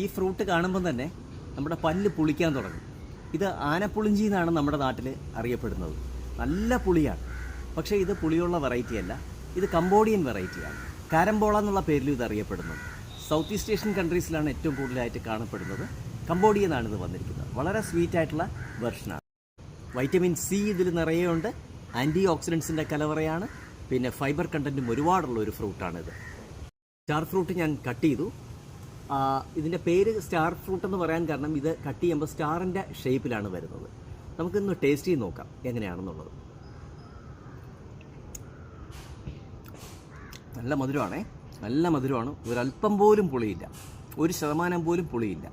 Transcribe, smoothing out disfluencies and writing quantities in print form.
ഈ ഫ്രൂട്ട് കാണുമ്പം തന്നെ നമ്മുടെ പല്ല് പുളിക്കാൻ തുടങ്ങും. ഇത് ആനപ്പുളിഞ്ചി എന്നാണ് നമ്മുടെ നാട്ടിൽ അറിയപ്പെടുന്നത്. നല്ല പുളിയാണ്. പക്ഷേ ഇത് പുളിയുള്ള വെറൈറ്റി അല്ല, ഇത് കംബോഡിയൻ വെറൈറ്റിയാണ്. കാരംബോള എന്നുള്ള പേരിലും ഇത് അറിയപ്പെടുന്നത്. സൗത്ത് ഈസ്റ്റ് ഏഷ്യൻ കൺട്രീസിലാണ് ഏറ്റവും കൂടുതലായിട്ട് കാണപ്പെടുന്നത്. കംബോഡിയ എന്നാണ് ഇത് വന്നിരിക്കുന്നത്. വളരെ സ്വീറ്റ് ആയിട്ടുള്ള വെർഷനാണ്. വൈറ്റമിൻ സി ഇതിൽ നിറയെ ഉണ്ട്. ആൻറ്റി ഓക്സിഡൻസിൻ്റെ കലവറയാണ്. പിന്നെ ഫൈബർ കണ്ടൻറ്റും ഒരുപാടുള്ള ഒരു ഫ്രൂട്ടാണിത്. സ്റ്റാർ ഫ്രൂട്ട് ഞാൻ കട്ട് ചെയ്തു. ഇതിൻ്റെ പേര് സ്റ്റാർ ഫ്രൂട്ട് എന്ന് പറയാൻ കാരണം ഇത് കട്ട് ചെയ്യുമ്പോൾ സ്റ്റാറിൻ്റെ ഷേപ്പിലാണ് വരുന്നത്. നമുക്കിന്ന് ടേസ്റ്റ് ചെയ്ത് നോക്കാം എങ്ങനെയാണെന്നുള്ളത്. നല്ല മധുരമാണേ, നല്ല മധുരമാണ്. ഒരല്പം പോലും പുളിയില്ല, 1% പോലും പുളിയില്ല.